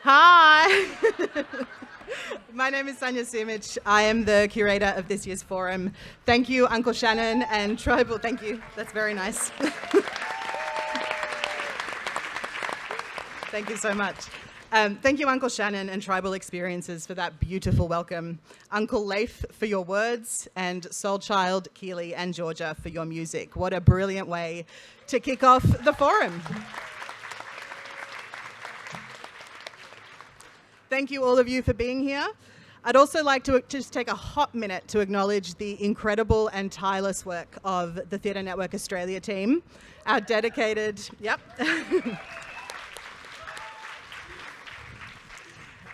Hi. My name is Sanya Simic. I am the curator of this year's forum. Thank you, Uncle Shannon and Tribal. Thank you. That's very nice. Thank you so much. Thank you, Uncle Shannon and Tribal Experiences, for that beautiful welcome. Uncle Leif for your words, and Soul Child, Keely and Georgia for your music. What a brilliant way to kick off the forum. Thank you, all of you, for being here. I'd also like to just take a hot minute to acknowledge the incredible and tireless work of the Theatre Network Australia team, our dedicated,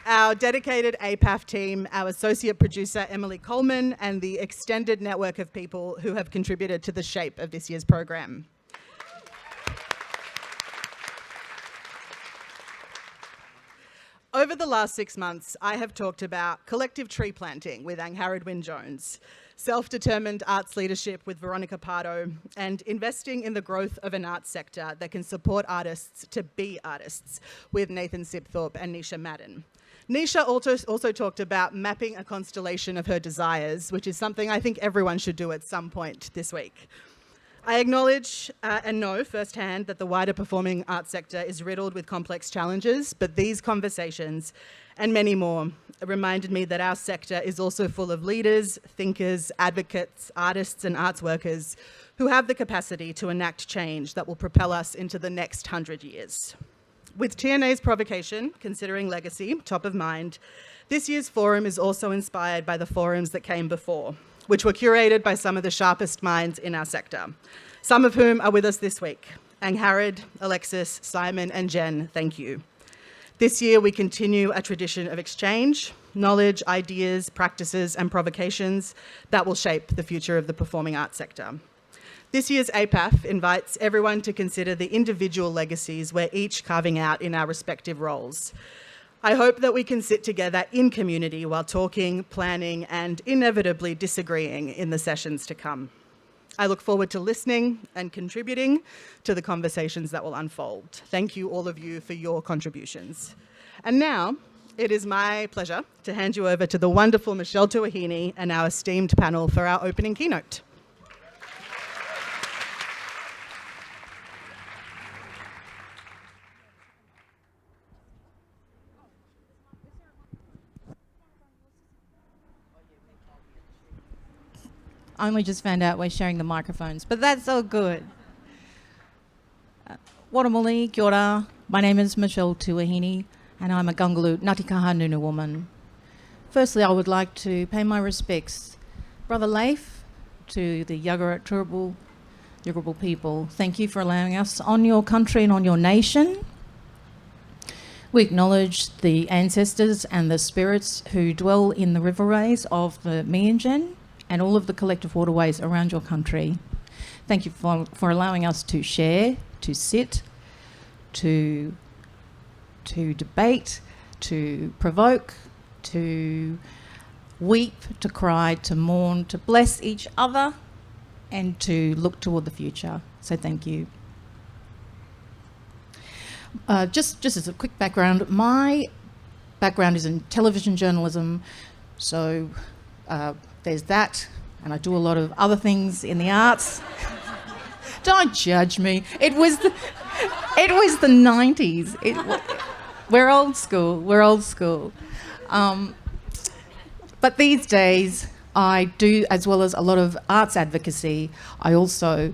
our dedicated APAF team, our associate producer, Emily Coleman, and the extended network of people who have contributed to the shape of this year's program. Over the last 6 months, I have talked about collective tree planting with Angharad Wyn-Jones, self-determined arts leadership with Veronica Pardo, and investing in the growth of an arts sector that can support artists to be artists with Nathan Sipthorpe and Nisha Madden. Nisha also talked about mapping a constellation of her desires, which is something I think everyone should do at some point this week. I acknowledge and know firsthand that the wider performing arts sector is riddled with complex challenges, but these conversations and many more reminded me that our sector is also full of leaders, thinkers, advocates, artists and arts workers who have the capacity to enact change that will propel us into the next 100 years. With TNA's provocation, Considering Legacy, top of mind, this year's forum is also inspired by the forums that came before, which were curated by some of the sharpest minds in our sector, some of whom are with us this week. Angharad, Alexis, Simon and Jen, thank you. This year we continue a tradition of exchange, knowledge, ideas, practices and provocations that will shape the future of the performing arts sector. This year's APAF invites everyone to consider the individual legacies we're each carving out in our respective roles. I hope that we can sit together in community while talking, planning, and inevitably disagreeing in the sessions to come. I look forward to listening and contributing to the conversations that will unfold. Thank you, all of you, for your contributions. And now, it is my pleasure to hand you over to the wonderful Michelle Tuahini and our esteemed panel for our opening keynote. I only just found out we're sharing the microphones, but that's all good. Waramuli, kia ora. My name is Michelle Tuahini, and I'm a Gungalu Ngāti Nunu woman. Firstly, I would like to pay my respects, Brother Leif, to the Yagara Turrbal people. Thank you for allowing us on your country and on your nation. We acknowledge the ancestors and the spirits who dwell in the riverways of the Meanjin and all of the collective waterways around your country. Thank you for allowing us to share, to sit, to debate, to provoke, to weep, to cry, to mourn, to bless each other, and to look toward the future. So thank you. Just as a quick background, my background is in television journalism, so there's that, and I do a lot of other things in the arts. Don't judge me. It was the 90s. We're old school. We're old school. But these days, I do, as well as a lot of arts advocacy, I also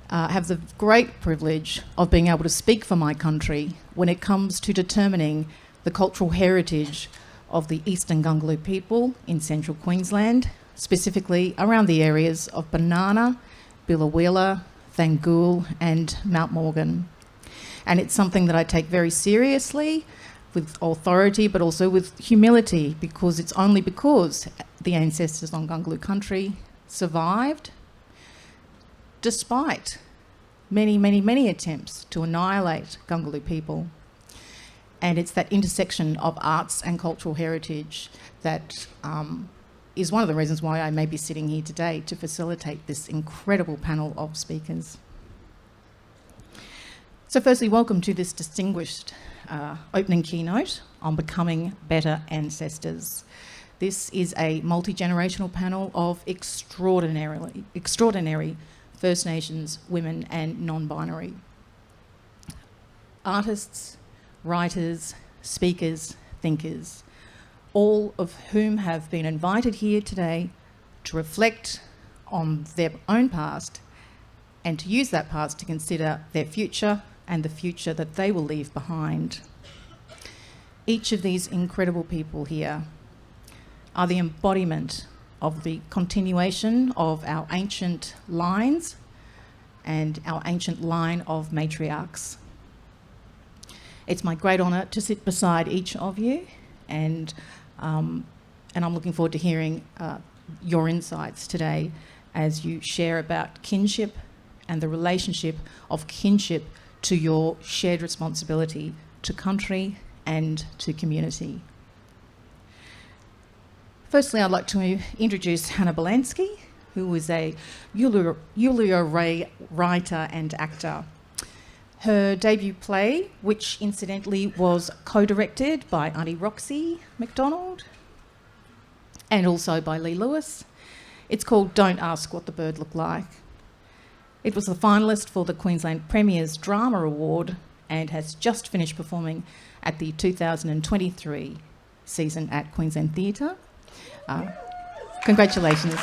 have the great privilege of being able to speak for my country when it comes to determining the cultural heritage of the Eastern Gungalu people in central Queensland, specifically around the areas of Banana, Biloela, Thangool and Mount Morgan. And it's something that I take very seriously, with authority but also with humility, because it's only because the ancestors on Gungalu country survived despite many attempts to annihilate Gungalu people. And it's that intersection of arts and cultural heritage that is one of the reasons why I may be sitting here today to facilitate this incredible panel of speakers. So firstly, welcome to this distinguished opening keynote on becoming better ancestors. This is a multi-generational panel of extraordinary First Nations women and non-binary artists, writers, speakers, thinkers, all of whom have been invited here today to reflect on their own past and to use that past to consider their future and the future that they will leave behind. Each of these incredible people here are the embodiment of the continuation of our ancient lines and our ancient line of matriarchs. It's my great honour to sit beside each of you, and I'm looking forward to hearing your insights today as you share about kinship and the relationship of kinship to your shared responsibility to country and to community. Firstly, I'd like to introduce Hannah Belansky, who is a Julia Ray writer and actor. Her debut play, which incidentally was co-directed by Auntie Roxy McDonald and also by Lee Lewis, it's called Don't Ask What the Bird Looked Like. It was the finalist for the Queensland Premier's Drama Award and has just finished performing at the 2023 season at Queensland Theatre. Congratulations.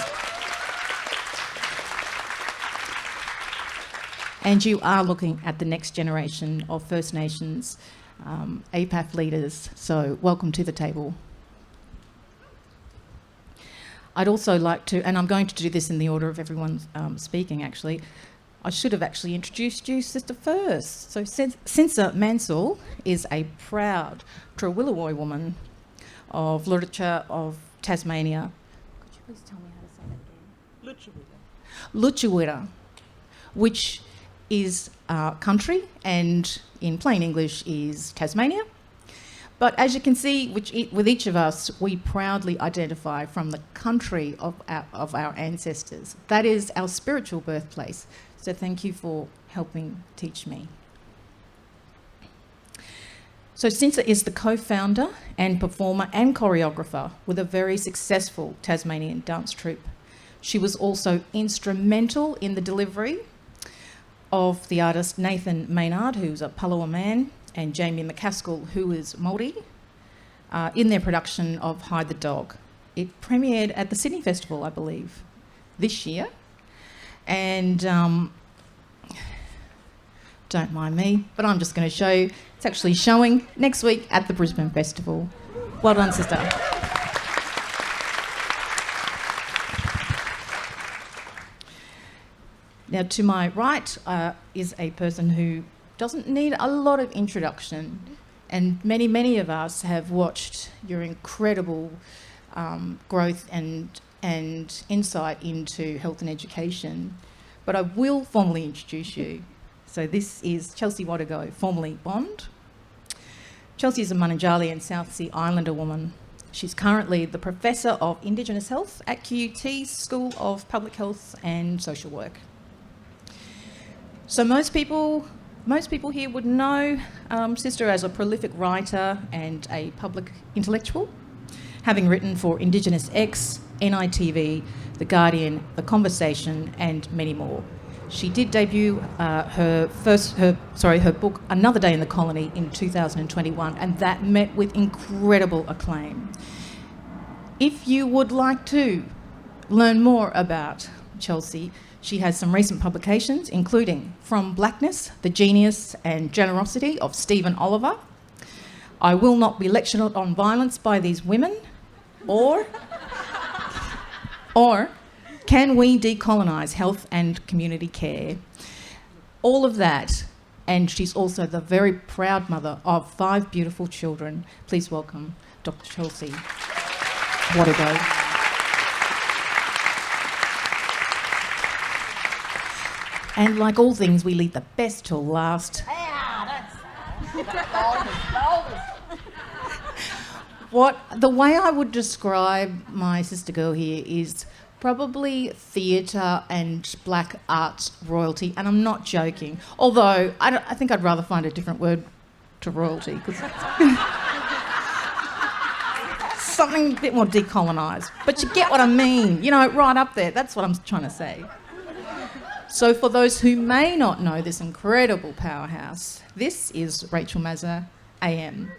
And you are looking at the next generation of First Nations APAF leaders, so welcome to the table. I'd also like to, and I'm going to do this in the order of everyone speaking actually, I should have actually introduced you sister first. So Cinsa Mansell is a proud Trawilawoi woman of literature of Tasmania. Could you please tell me how to say that again? Lutchewita, which is country and in plain English is Tasmania. But as you can see, with each of us, we proudly identify from the country of our ancestors. That is our spiritual birthplace. So thank you for helping teach me. So Cinsa is the co-founder and performer and choreographer with a very successful Tasmanian dance troupe. She was also instrumental in the delivery of the artist Nathan Maynard, who's a Palawa man, and Jamie McCaskill, who is Māori, in their production of Hide the Dog. It premiered at the Sydney Festival, I believe, this year. And don't mind me, but I'm just going to show you. It's actually showing next week at the Brisbane Festival. Well done, sister. Now, to my right is a person who doesn't need a lot of introduction, and many of us have watched your incredible growth and insight into health and education, but I will formally introduce you. So this is Chelsea Wadago, formerly Bond. Chelsea is a Mananjali and South Sea Islander woman. She's currently the Professor of Indigenous Health at QUT School of Public Health and Social Work. So most people here would know Sister as a prolific writer and a public intellectual, having written for Indigenous X, NITV, The Guardian, The Conversation, and many more. She did debut her book Another Day in the Colony in 2021, and that met with incredible acclaim. If you would like to learn more about Chelsea, she has some recent publications, including From Blackness, The Genius and Generosity of Stephen Oliver, I Will Not Be Lectured on Violence by These Women, or Can We Decolonise Health and Community Care? All of that, and she's also the very proud mother of 5 beautiful children. Please welcome Dr. Chelsea Wadago. And like all things, we leave the best till last. The way I would describe my sister girl here is Probably theatre and black arts royalty, and I'm not joking. Although I think I'd rather find a different word to royalty, 'cause something a bit more decolonised. But you get what I mean, you know, right up there. That's what I'm trying to say. So for those who may not know this incredible powerhouse, this is Rachel Mazza, AM,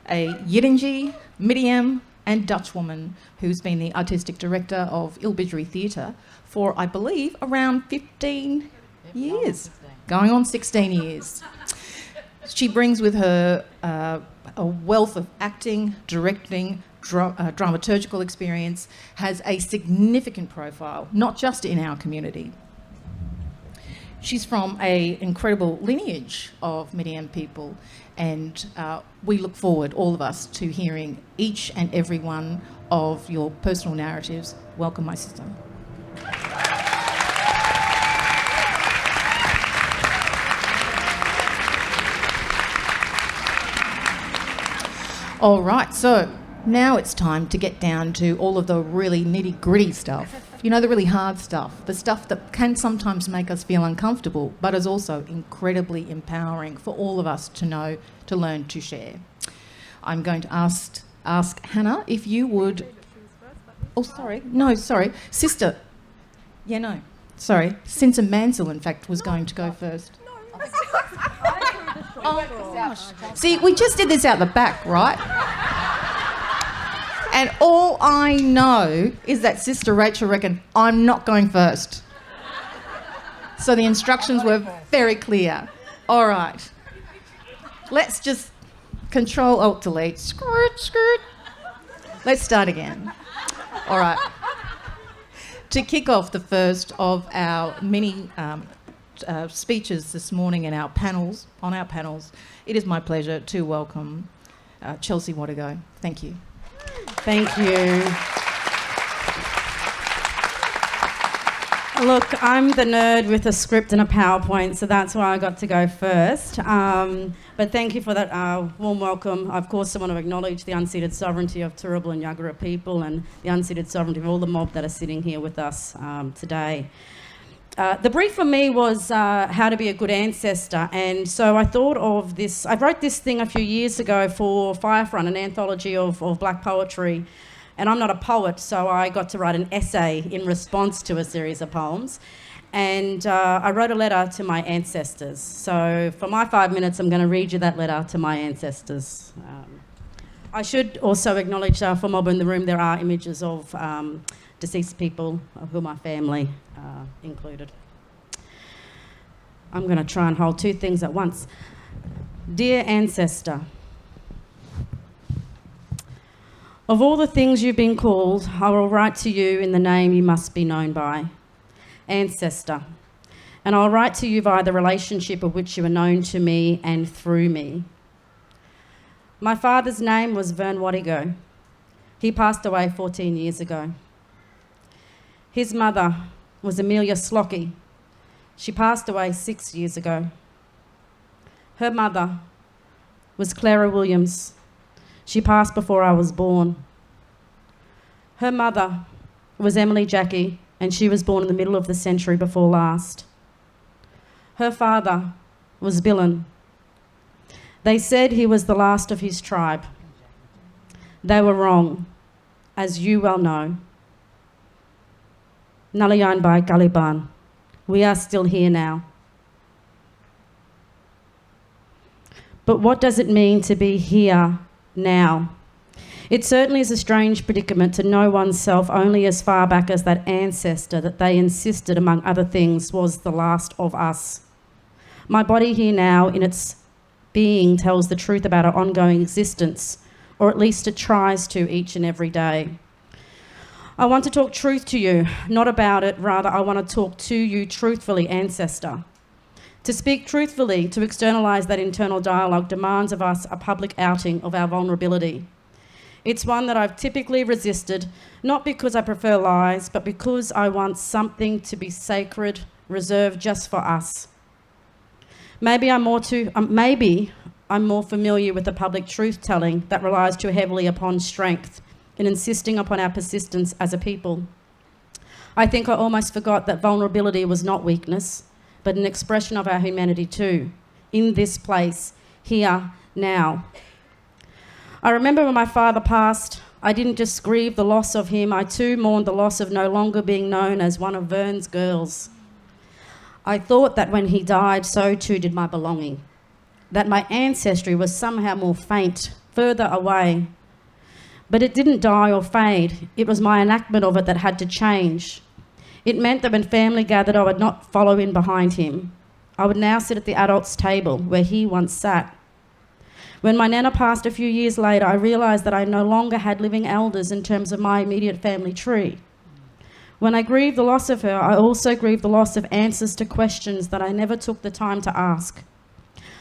a Yidinji, Midiam and Dutch woman who's been the artistic director of Ilbidgery Theatre for, I believe, around 15 years. Going on 16 years. She brings with her a wealth of acting, directing, dramaturgical experience, has a significant profile, not just in our community. She's from an incredible lineage of Midiam people, and we look forward, all of us, to hearing each and every one of your personal narratives. Welcome, my sister. All right, so now it's time to get down to all of the really nitty-gritty stuff. You know, the really hard stuff, the stuff that can sometimes make us feel uncomfortable, but is also incredibly empowering for all of us to know, to learn, to share. I'm going to ask Hannah if you would... Oh, sorry. No, sorry. Sister. Yeah, no. Sorry. Cinta Mansell, in fact, was going to go first. Oh, gosh. See, we just did this out the back, right? And all I know is that Sister Rachel reckoned I'm not going first. So the instructions were very clear. All right. Let's just Control-Alt-Delete. Skirt, skirt. Let's start again. All right. To kick off the first of our mini speeches this morning on our panels, it is my pleasure to welcome Chelsea Watego. Thank you. Thank you. Look, I'm the nerd with a script and a PowerPoint, so that's why I got to go first. But thank you for that warm welcome. Of course, I want to acknowledge the unceded sovereignty of Turrbal and Yagara people and the unceded sovereignty of all the mob that are sitting here with us today. The brief for me was how to be a good ancestor, and so I thought of this. I wrote this thing a few years ago for Firefront, an anthology of black poetry, and I'm not a poet, so I got to write an essay in response to a series of poems, and I wrote a letter to my ancestors. So for my 5 minutes, I'm going to read you that letter to my ancestors. I should also acknowledge for mob in the room, there are images of deceased people who my family included. I'm going to try and hold two things at once. Dear ancestor, of all the things you've been called, I will write to you in the name you must be known by, ancestor. And I'll write to you via the relationship of which you are known to me and through me. My father's name was Vern Watego. He passed away 14 years ago. His mother was Amelia Slocky. She passed away 6 years ago. Her mother was Clara Williams. She passed before I was born. Her mother was Emily Jackie, and she was born in the middle of the century before last. Her father was Billen. They said he was the last of his tribe. They were wrong, as you well know. Nalayan by Caliban. We are still here now. But what does it mean to be here now? It certainly is a strange predicament to know oneself only as far back as that ancestor that they insisted, among other things, was the last of us. My body here now, in its being, tells the truth about our ongoing existence, or at least it tries to each and every day. I want to talk truth to you, not about it, rather I want to talk to you truthfully, ancestor. To speak truthfully, to externalise that internal dialogue demands of us a public outing of our vulnerability. It's one that I've typically resisted, not because I prefer lies, but because I want something to be sacred, reserved just for us. Maybe I'm more familiar with the public truth-telling that relies too heavily upon strength in insisting upon our persistence as a people. I think I almost forgot that vulnerability was not weakness, but an expression of our humanity too, in this place, here, now. I remember when my father passed, I didn't just grieve the loss of him, I too mourned the loss of no longer being known as one of Vern's girls. I thought that when he died, so too did my belonging, that my ancestry was somehow more faint, further away. But it didn't die or fade. It was my enactment of it that had to change. It meant that when family gathered, I would not follow in behind him. I would now sit at the adults' table where he once sat. When my nana passed a few years later, I realised that I no longer had living elders in terms of my immediate family tree. When I grieved the loss of her, I also grieved the loss of answers to questions that I never took the time to ask.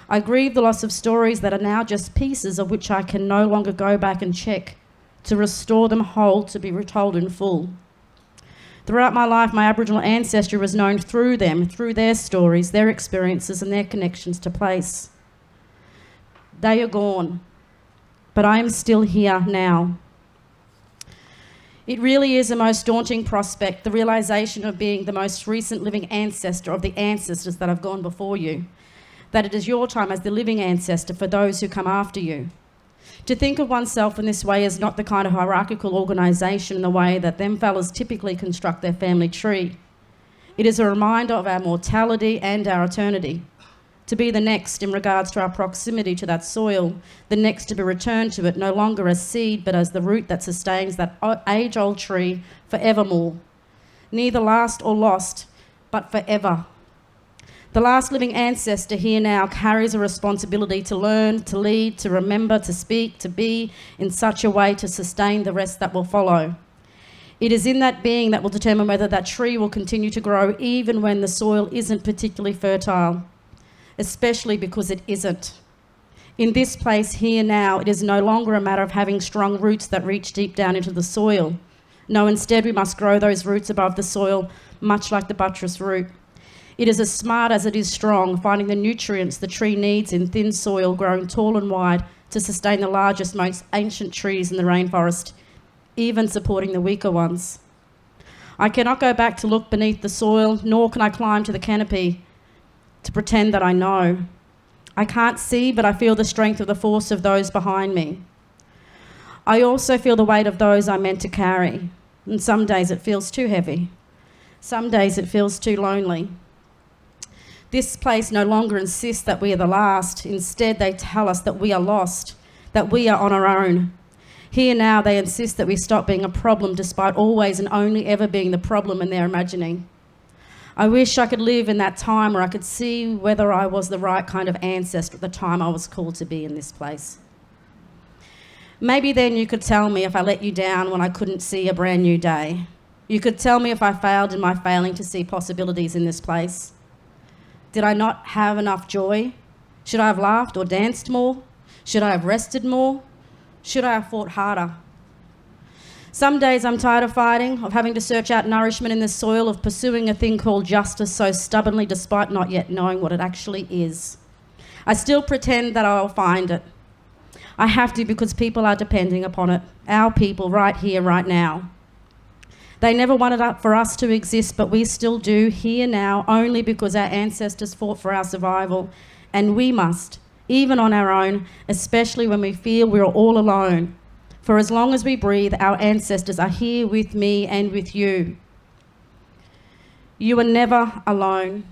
I grieved the loss of stories that are now just pieces of which I can no longer go back and check to restore them whole, to be retold in full. Throughout my life, my Aboriginal ancestry was known through them, through their stories, their experiences and their connections to place. They are gone, but I am still here now. It really is a most daunting prospect, the realisation of being the most recent living ancestor of the ancestors that have gone before you, that it is your time as the living ancestor for those who come after you. To think of oneself in this way is not the kind of hierarchical organisation in the way that them fellas typically construct their family tree. It is a reminder of our mortality and our eternity. To be the next in regards to our proximity to that soil, the next to be returned to it no longer as seed but as the root that sustains that age-old tree forevermore. Neither last or lost, but forever. The last living ancestor here now carries a responsibility to learn, to lead, to remember, to speak, to be in such a way to sustain the rest that will follow. It is in that being that will determine whether that tree will continue to grow even when the soil isn't particularly fertile, especially because it isn't. In this place here now, it is no longer a matter of having strong roots that reach deep down into the soil. No, instead we must grow those roots above the soil, much like the buttress root. It is as smart as it is strong, finding the nutrients the tree needs in thin soil, growing tall and wide to sustain the largest, most ancient trees in the rainforest, even supporting the weaker ones. I cannot go back to look beneath the soil, nor can I climb to the canopy to pretend that I know. I can't see, but I feel the strength of the force of those behind me. I also feel the weight of those I'm meant to carry, and some days it feels too heavy. Some days it feels too lonely. This place no longer insists that we are the last. Instead, they tell us that we are lost, that we are on our own. Here now, they insist that we stop being a problem despite always and only ever being the problem in their imagining. I wish I could live in that time where I could see whether I was the right kind of ancestor at the time I was called to be in this place. Maybe then you could tell me if I let you down when I couldn't see a brand new day. You could tell me if I failed in my failing to see possibilities in this place. Did I not have enough joy? Should I have laughed or danced more? Should I have rested more? Should I have fought harder? Some days I'm tired of fighting, of having to search out nourishment in the soil, of pursuing a thing called justice so stubbornly despite not yet knowing what it actually is. I still pretend that I'll find it. I have to because people are depending upon it, our people right here, right now. They never wanted it for us to exist, but we still do here now only because our ancestors fought for our survival, and we must, even on our own, especially when we feel we're all alone. For as long as we breathe, our ancestors are here with me and with you. You are never alone.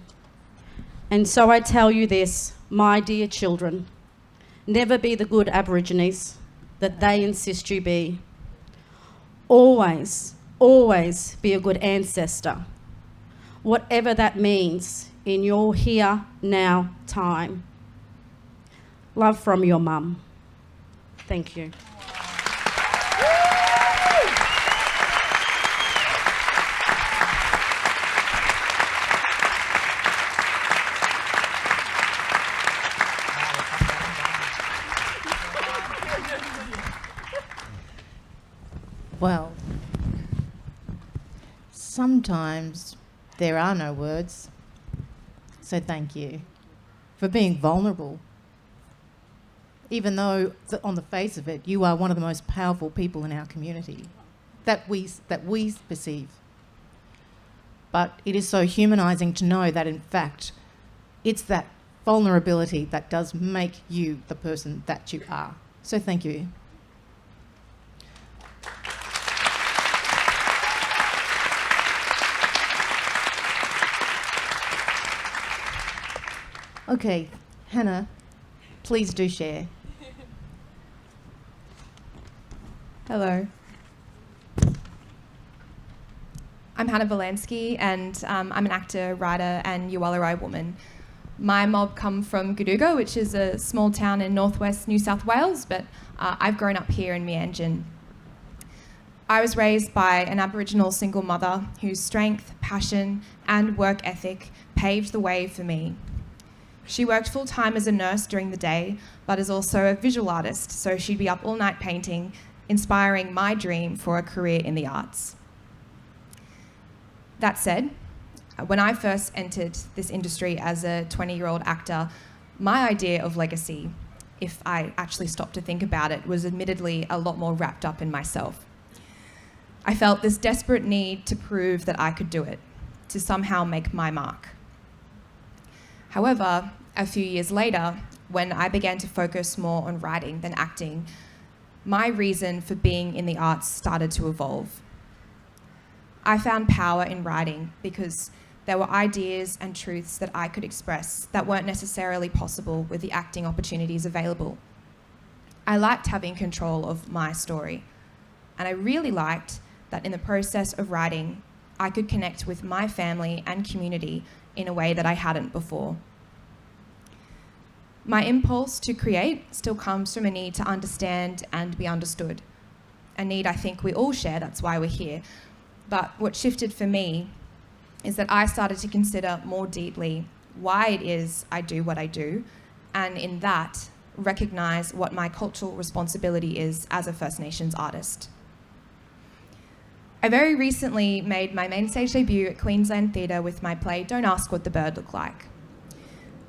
And so I tell you this, my dear children, never be the good Aborigines that they insist you be. Always, always be a good ancestor, whatever that means in your here, now time. Love from your mum. Thank you. Well, sometimes there are no words, so thank you for being vulnerable. Even though on the face of it, you are one of the most powerful people in our community that we perceive. but it is so humanising to know that, in fact, it's that vulnerability that does make you the person that you are. So thank you. Okay, Hannah, please do share. Hello. I'm Hannah Volansky, and I'm an actor, writer, and Yuwalari woman. My mob come from Gaduga, which is a small town in northwest New South Wales, but I've grown up here in Meanjin. I was raised by an Aboriginal single mother whose strength, passion, and work ethic paved the way for me. She worked full-time as a nurse during the day, but is also a visual artist, so she'd be up all night painting, inspiring my dream for a career in the arts. That said, when I first entered this industry as a 20-year-old actor, my idea of legacy, if I actually stopped to think about it, was admittedly a lot more wrapped up in myself. I felt this desperate need to prove that I could do it, to somehow make my mark. However, a few years later, when I began to focus more on writing than acting, my reason for being in the arts started to evolve. I found power in writing because there were ideas and truths that I could express that weren't necessarily possible with the acting opportunities available. I liked having control of my story, and I really liked that in the process of writing, I could connect with my family and community in a way that I hadn't before. My impulse to create still comes from a need to understand and be understood, a need I think we all share, that's why we're here. But what shifted for me is that I started to consider more deeply why it is I do what I do, and in that, recognise what my cultural responsibility is as a First Nations artist. I very recently made my main stage debut at Queensland Theatre with my play Don't Ask What the Bird Looked Like.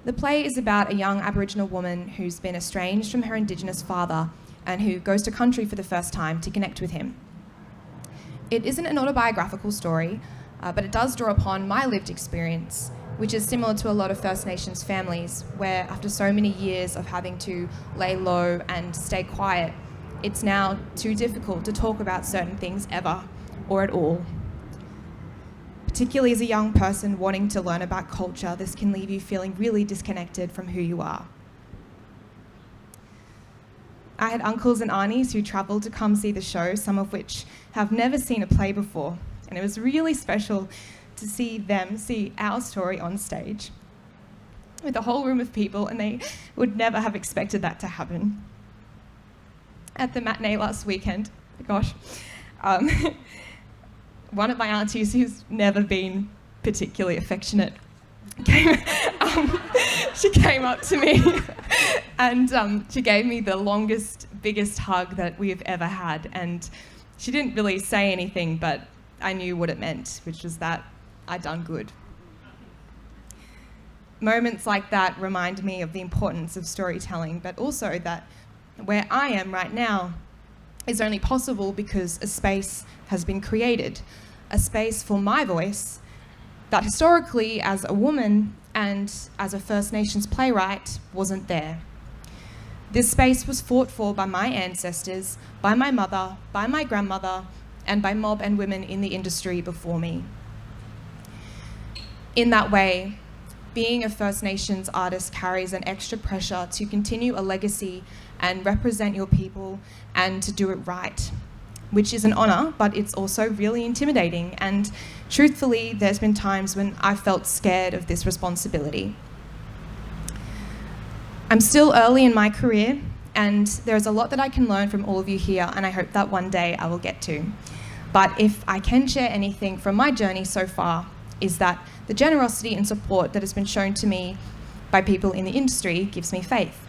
The play is about a young Aboriginal woman who's been estranged from her Indigenous father and who goes to country for the first time to connect with him. It isn't an autobiographical story, but it does draw upon my lived experience, which is similar to a lot of First Nations families, where after so many years of having to lay low and stay quiet, it's now too difficult to talk about certain things ever or at all. Particularly as a young person wanting to learn about culture, this can leave you feeling really disconnected from who you are. I had uncles and aunties who travelled to come see the show, some of which have never seen a play before, and it was really special to see them see our story on stage with a whole room of people, and they would never have expected that to happen. At the matinee last weekend, one of my aunties, who's never been particularly affectionate, she came up to me and she gave me the longest, biggest hug that we've ever had. And she didn't really say anything, but I knew what it meant, which was that I'd done good. Moments like that remind me of the importance of storytelling, but also that where I am right now is only possible because a space has been created, a space for my voice that historically, as a woman and as a First Nations playwright, wasn't there. This space was fought for by my ancestors, by my mother, by my grandmother, and by mob and women in the industry before me. In that way, being a First Nations artist carries an extra pressure to continue a legacy and represent your people and to do it right, which is an honour, but it's also really intimidating. And truthfully, there's been times when I felt scared of this responsibility. I'm still early in my career, and there's a lot that I can learn from all of you here, and I hope that one day I will get to. But if I can share anything from my journey so far, is that the generosity and support that has been shown to me by people in the industry gives me faith.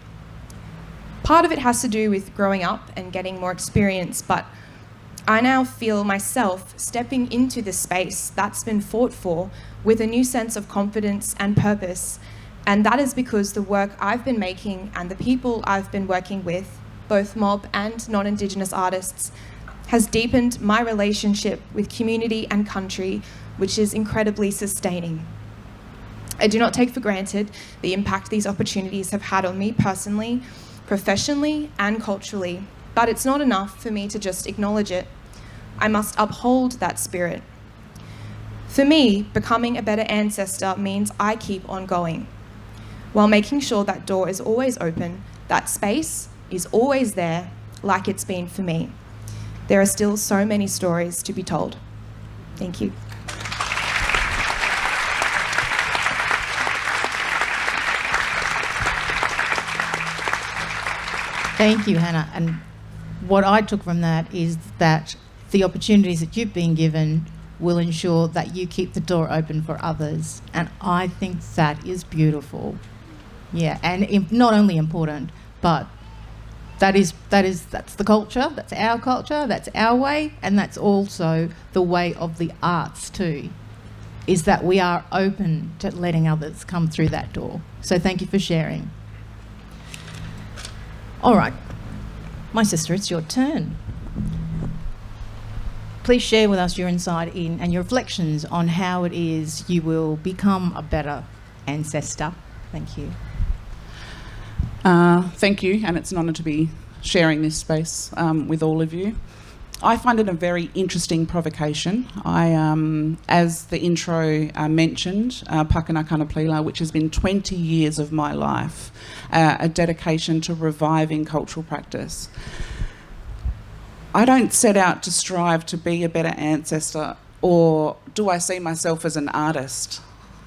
Part of it has to do with growing up and getting more experience, but I now feel myself stepping into this space that's been fought for with a new sense of confidence and purpose. And that is because the work I've been making and the people I've been working with, both mob and non-Indigenous artists, has deepened my relationship with community and country, which is incredibly sustaining. I do not take for granted the impact these opportunities have had on me personally, professionally, and culturally, but it's not enough for me to just acknowledge it. I must uphold that spirit. For me, becoming a better ancestor means I keep on going, while making sure that door is always open, that space is always there, like it's been for me. There are still so many stories to be told. Thank you. Thank you, Hannah. And what I took from that is that the opportunities that you've been given will ensure that you keep the door open for others. And I think that is beautiful. Yeah, and not only important, but that's the culture, that's our way, and that's also the way of the arts too, is that we are open to letting others come through that door. So thank you for sharing. All right, my sister, it's your turn. Please share with us your insight in and your reflections on how it is you will become a better ancestor. Thank you. Thank you, and it's an honour to be sharing this space with all of you. I find it a very interesting provocation. As the intro mentioned, Pakana Kanaplila, which has been 20 years of my life, a dedication to reviving cultural practice. I don't set out to strive to be a better ancestor, or do I see myself as an artist?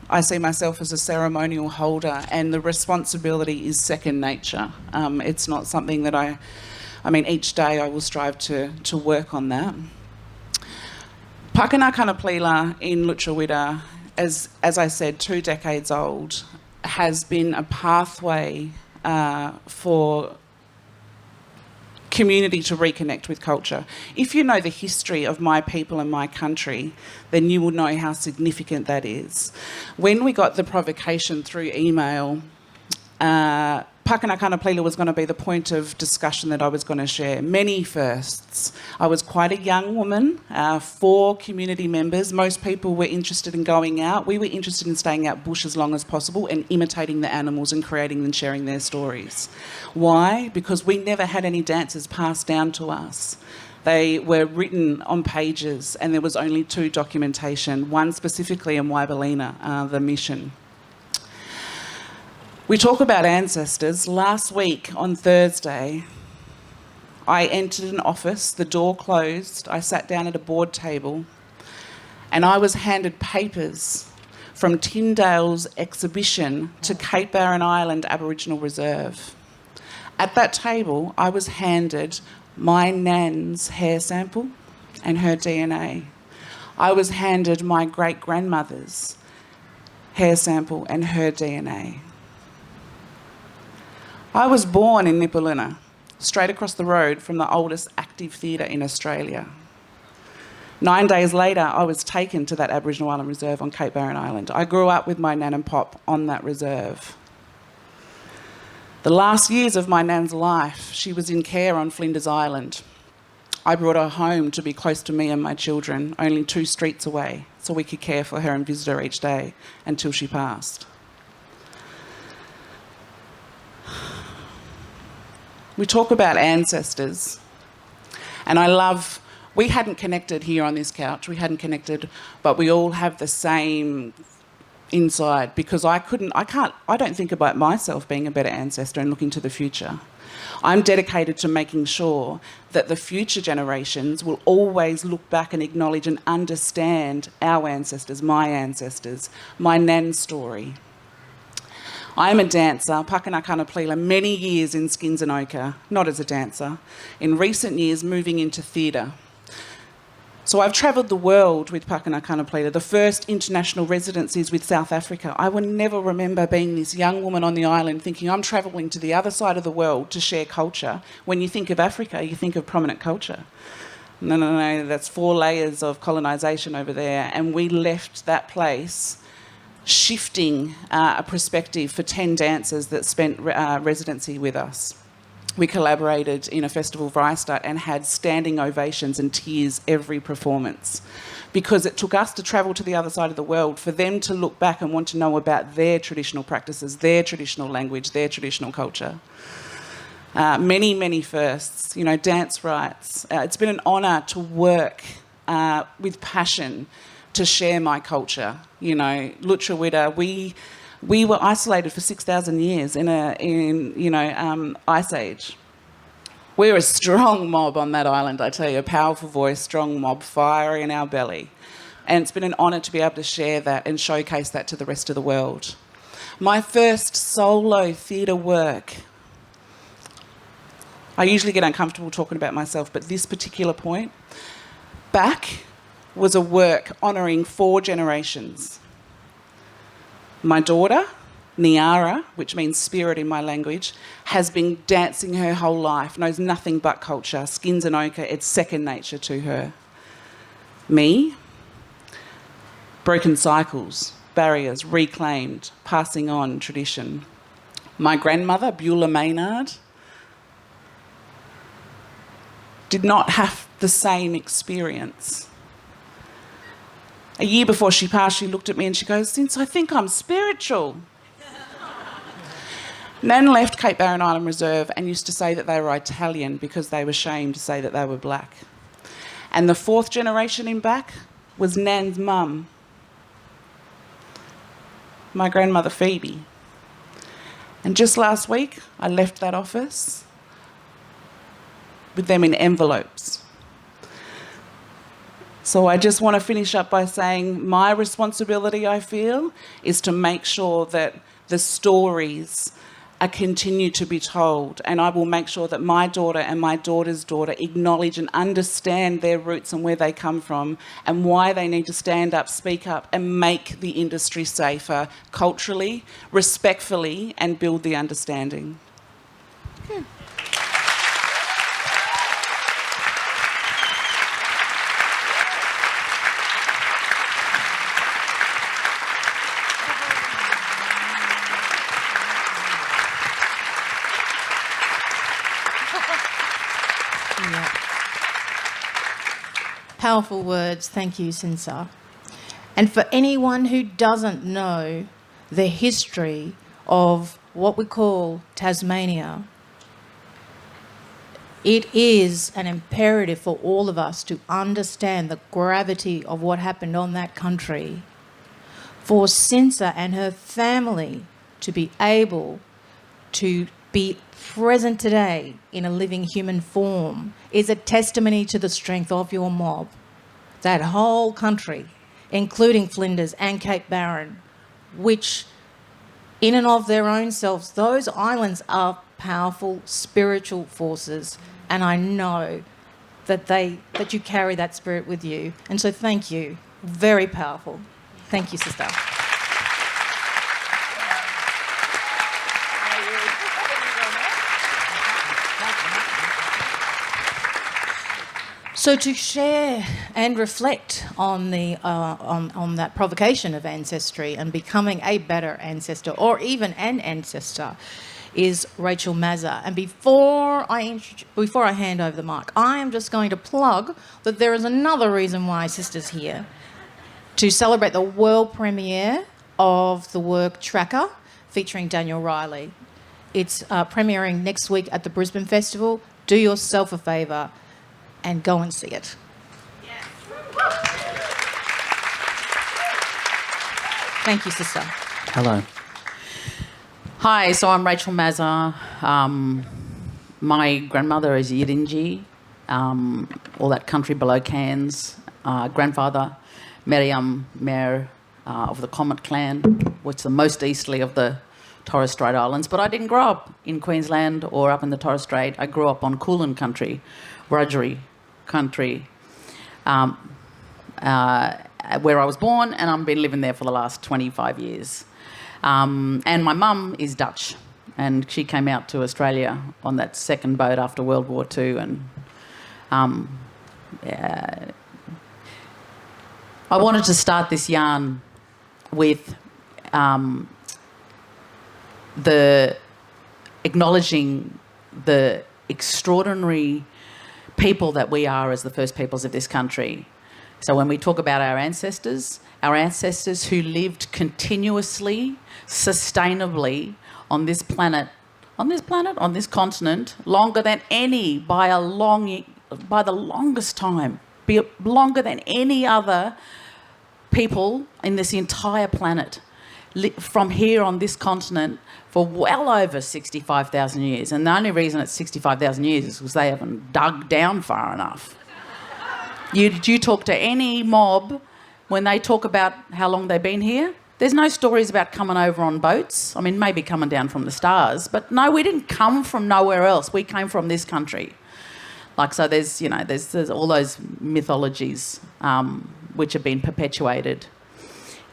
I see myself as a ceremonial holder, and the responsibility is second nature. It's not something that I mean, each day I will strive to work on that. Pakana Kanaplila in Lutruwita, as I said, 2 decades old, has been a pathway for community to reconnect with culture. If you know the history of my people and my country, then you will know how significant that is. When we got the provocation through email, Pakana Kanaplila was going to be the point of discussion that I was going to share. Many firsts. I was quite a young woman, 4 community members. Most people were interested in going out. We were interested in staying out bush as long as possible and imitating the animals and creating and sharing their stories. Why? Because we never had any dances passed down to us. They were written on pages, and there was only 2 documentation, one specifically in Waibalina, the mission. We talk about ancestors. Last week on Thursday, I entered an office, the door closed, I sat down at a board table, and I was handed papers from Tyndale's exhibition to Cape Barren Island Aboriginal Reserve. At that table, I was handed my nan's hair sample and her DNA. I was handed my great-grandmother's hair sample and her DNA. I was born in Nipaluna, straight across the road from the oldest active theatre in Australia. 9 days later, I was taken to that Aboriginal Island Reserve on Cape Barren Island. I grew up with my nan and pop on that reserve. The last years of my nan's life, she was in care on Flinders Island. I brought her home to be close to me and my children, only 2 streets away, so we could care for her and visit her each day until she passed. We talk about ancestors, and we hadn't connected here on this couch, but we all have the same inside, because I don't think about myself being a better ancestor and looking to the future. I'm dedicated to making sure that the future generations will always look back and acknowledge and understand our ancestors, my nan's story. I'm a dancer, Pakana Kanaplila, many years in Skins and Ochre, not as a dancer. In recent years, moving into theatre. So I've travelled the world with Pakana Kanaplila, the first international residencies with South Africa. I will never remember being this young woman on the island thinking I'm travelling to the other side of the world to share culture. When you think of Africa, you think of prominent culture. No, that's 4 layers of colonisation over there, and we left that place shifting a perspective for 10 dancers that spent residency with us. we collaborated in a festival, Vrystaat, and had standing ovations and tears every performance, because it took us to travel to the other side of the world for them to look back and want to know about their traditional practices, their traditional language, their traditional culture. Many, many firsts, dance rights. It's been an honour to work with passion to share my culture. Lutruwita, we were isolated for 6,000 years in Ice Age. We're a strong mob on that island, I tell you, a powerful voice, strong mob, fire in our belly. And it's been an honour to be able to share that and showcase that to the rest of the world. My first solo theatre work, I usually get uncomfortable talking about myself, but this particular point, back was a work honouring 4 generations. My daughter, Niara, which means spirit in my language, has been dancing her whole life, knows nothing but culture, skins and ochre, it's second nature to her. Me, broken cycles, barriers, reclaimed, passing on tradition. My grandmother, Beulah Maynard, did not have the same experience. A year before she passed, she looked at me and she goes, "Since I think I'm spiritual." Nan left Cape Barren Island Reserve and used to say that they were Italian because they were ashamed to say that they were black. And the 4th generation in back was Nan's mum, my grandmother Phoebe. And just last week, I left that office with them in envelopes. So I just want to finish up by saying my responsibility, I feel, is to make sure that the stories are continued to be told, and I will make sure that my daughter and my daughter's daughter acknowledge and understand their roots and where they come from and why they need to stand up, speak up and make the industry safer culturally, respectfully, and build the understanding. Powerful words. Thank you, Sinsa. And for anyone who doesn't know the history of what we call Tasmania, it is an imperative for all of us to understand the gravity of what happened on that country. For Sinsa and her family to be able to be present today in a living human form is a testimony to the strength of your mob. That whole country, including Flinders and Cape Barren, which in and of their own selves, those islands are powerful spiritual forces, and I know that you carry that spirit with you. And so thank you. Very powerful. Thank you, sister. So to share and reflect on the on that provocation of ancestry and becoming a better ancestor, or even an ancestor, is Rachel Mazza. And before I hand over the mic, I am just going to plug that there is another reason why Sister's here, to celebrate the world premiere of the work Tracker, featuring Daniel Riley. It's premiering next week at the Brisbane Festival. Do yourself a favour and go and see it. Yes. Thank you, sister. Hello. Hi, so I'm Rachel Mazza. My grandmother is Yirinji, all that country below Cairns. Grandfather, Meriam Mayor of the Comet clan, which is the most easterly of the Torres Strait Islands. But I didn't grow up in Queensland or up in the Torres Strait. I grew up on Kulin country, Wiradjuri country, where I was born, and I've been living there for the last 25 years. And my mum is Dutch, and she came out to Australia on that second boat after World War II. And I wanted to start this yarn with the acknowledging the extraordinary people that we are as the first peoples of this country. So when we talk about our ancestors who lived continuously, sustainably on this planet, on this continent, longer than any, by the longest time, longer than any other people in this entire planet, from here on this continent for well over 65,000 years. And the only reason it's 65,000 years is because they haven't dug down far enough. You talk to any mob, when they talk about how long they've been here, there's no stories about coming over on boats. I mean, maybe coming down from the stars, but no, we didn't come from nowhere else. We came from this country. Like, so there's all those mythologies which have been perpetuated.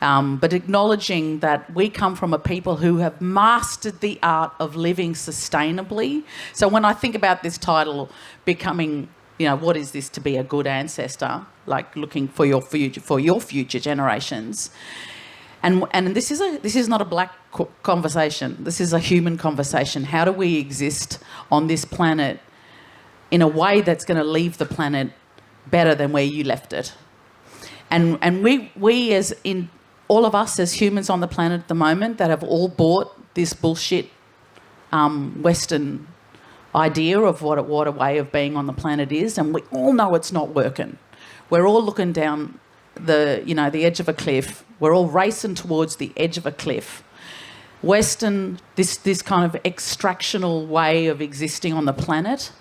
But acknowledging that we come from a people who have mastered the art of living sustainably. So when I think about this title, becoming, what is this to be a good ancestor? Like looking for your future generations. And this is not a black conversation. This is a human conversation. How do we exist on this planet in a way that's going to leave the planet better than where you left it? And we as in all of us as humans on the planet at the moment that have all bought this bullshit Western idea of what a way of being on the planet is, and we all know it's not working. We're all looking down the edge of a cliff. We're all racing towards the edge of a cliff. Western, this kind of extractional way of existing on the planet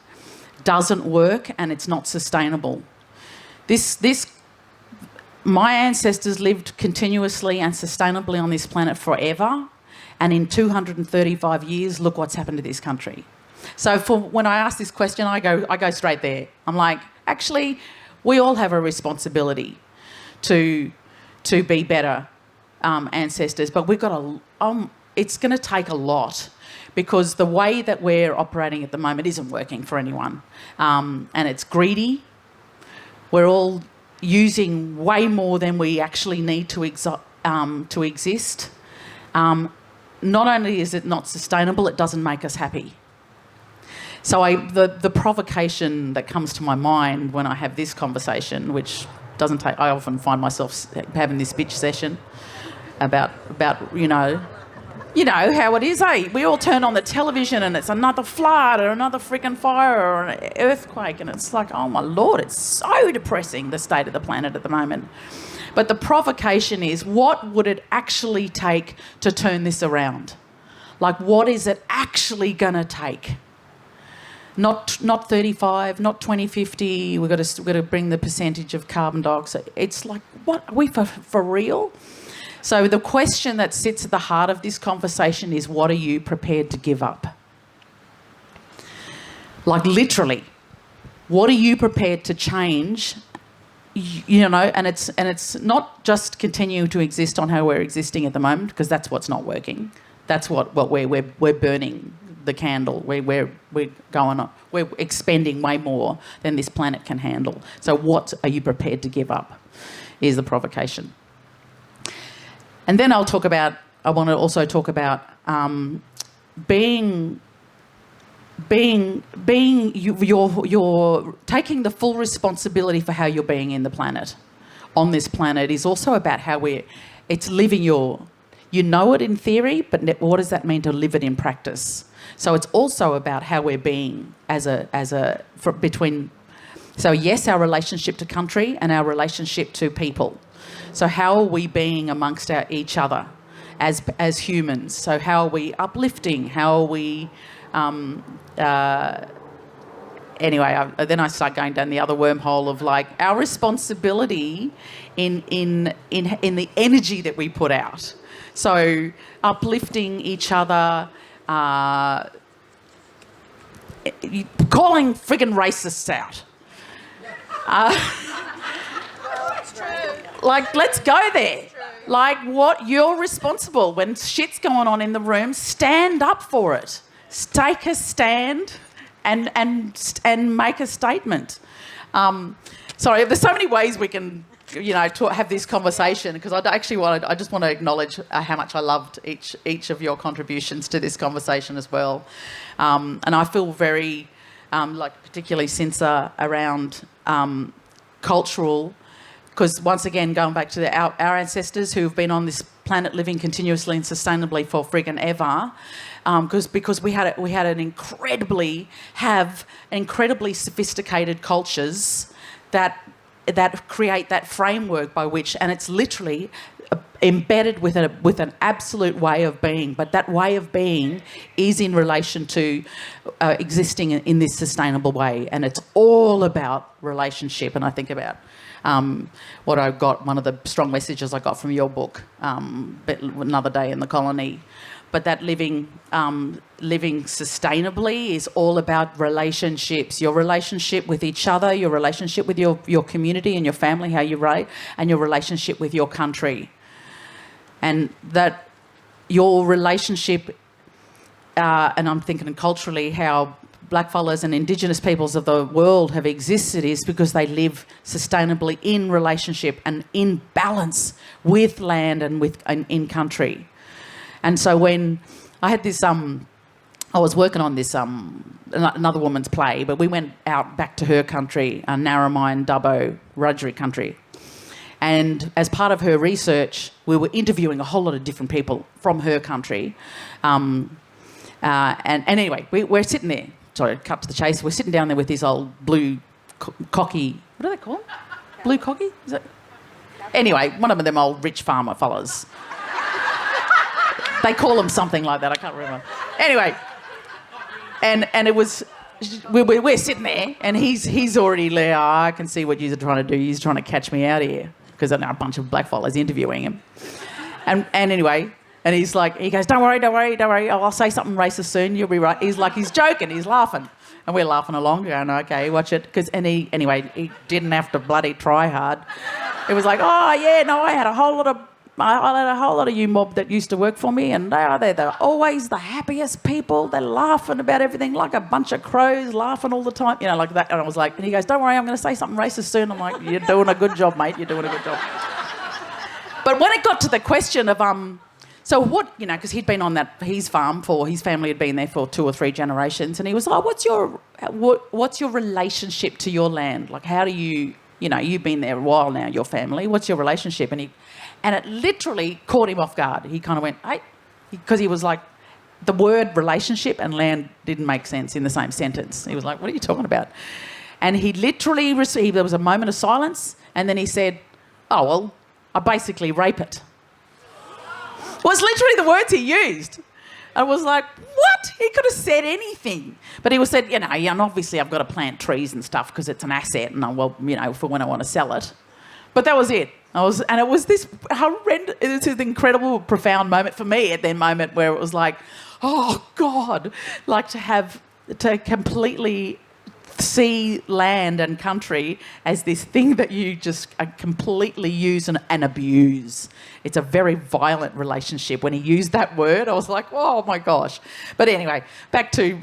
doesn't work, and it's not sustainable. My ancestors lived continuously and sustainably on this planet forever, and in 235 years, look what's happened to this country. So when I ask this question, I go straight there. I'm like, actually, we all have a responsibility to be better ancestors, but we've got it's going to take a lot, because the way that we're operating at the moment isn't working for anyone, and it's greedy. We're all using way more than we actually need to exist. Not only is it not sustainable, it doesn't make us happy. So the provocation that comes to my mind when I have this conversation, which doesn't take, I often find myself having this bitch session about how it is, eh? We all turn on the television and it's another flood or another freaking fire or an earthquake, and it's like, oh my Lord, it's so depressing, the state of the planet at the moment. But the provocation is, what would it actually take to turn this around? Like, what is it actually going to take? Not 35, not 2050. We've got to bring the percentage of carbon dioxide. It's like, what are we for real? So the question that sits at the heart of this conversation is, what are you prepared to give up? Like, literally, what are you prepared to change? And it's not just continue to exist on how we're existing at the moment, because that's what's not working. That's what we're burning the candle. We're going on. We're expending way more than this planet can handle. So what are you prepared to give up? Is the provocation. And then I want to also talk about you're taking the full responsibility for how you're being in the planet, on this planet, is also about how it's living you know it in theory, but what does that mean to live it in practice? So it's also about how we're being so yes, our relationship to country and our relationship to people. So how are we being amongst each other as humans? So how are we uplifting? How are we... Anyway, then I start going down the other wormhole of like our responsibility in the energy that we put out. So uplifting each other, calling friggin' racists out. Like, let's go there. Like, what you're responsible when shit's going on in the room, stand up for it. Take a stand and make a statement. Sorry, there's so many ways we can, have this conversation, because I just want to acknowledge how much I loved each of your contributions to this conversation as well. And I feel very like particularly since around cultural, because once again, going back to our ancestors who've been on this planet living continuously and sustainably for friggin' ever, because we had an incredibly sophisticated cultures that create that framework by which, and it's literally embedded with an absolute way of being, but that way of being is in relation to existing in this sustainable way, and it's all about relationship. And I think about what I got, one of the strong messages I got from your book, Another Day in the Colony, but that living sustainably is all about relationships, your relationship with each other, your relationship with your community and your family, how you rate, and your relationship with your country. And that your relationship, and I'm thinking culturally how blackfellas and Indigenous peoples of the world have existed is because they live sustainably in relationship and in balance with land and in country. And so when I had this, I was working on this another woman's play, but we went out back to her country, Narromine, Dubbo, Wiradjuri country. And as part of her research, we were interviewing a whole lot of different people from her country. And anyway, we're sitting there. Sorry, cut to the chase. We're sitting down there with this old blue cocky... What do they call them? Blue cocky? Is it? Anyway, one of them old rich farmer fellas. They call them something like that. I can't remember. Anyway, and it was... We're sitting there, and he's already there. Oh, I can see what you're trying to do. He's trying to catch me out here. Because there are a bunch of blackfellas interviewing him. And anyway, and he goes, don't worry. I'll say something racist soon. You'll be right. He's joking. He's laughing. And we're laughing along, going, okay, watch it. He didn't have to bloody try hard. It was like, oh, yeah, no, I had a whole lot of you mob that used to work for me, and they're always the happiest people. They're laughing about everything like a bunch of crows, laughing all the time, like that. And I was like, and he goes, don't worry, I'm going to say something racist soon. I'm like, you're doing a good job, mate. You're doing a good job. But when it got to the question of, so what, because he'd been on his farm his family had been there for 2 or 3 generations, and he was like, what's your relationship to your land? Like, how do you, you've been there a while now, your family. What's your relationship? And it literally caught him off guard. He kind of went, hey, because he was like, the word relationship and land didn't make sense in the same sentence. He was like, what are you talking about? And he literally there was a moment of silence, and then he said, oh, well, I basically rape it. Was literally the words he used. I was like, what? He could have said anything. But he said, and obviously I've got to plant trees and stuff because it's an asset, and for when I want to sell it. But that was it. It was this horrendous, this is an incredible, profound moment for me at that moment where it was like, oh God, like to completely see land and country as this thing that you just completely use and abuse. It's a very violent relationship. When he used that word, I was like, oh my gosh. But anyway, back to,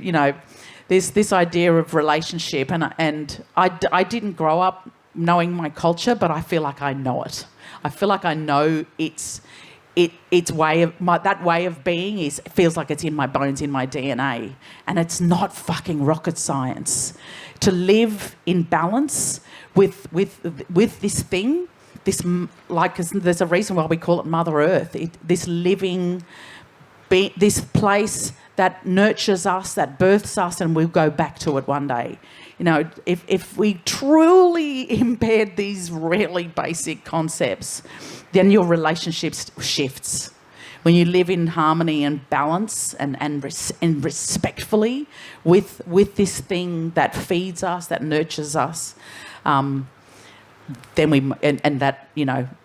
this idea of relationship, and I didn't grow up knowing my culture, but I feel like I know it. I feel like I know its way of that way of being feels like it's in my bones, in my DNA, and it's not fucking rocket science. To live in balance with this thing, because there's a reason why we call it Mother Earth. This place that nurtures us, that births us, and we'll go back to it one day. If we truly embed these really basic concepts, then your relationships shifts. When you live in harmony and balance and respectfully with this thing that feeds us, that nurtures us, then that,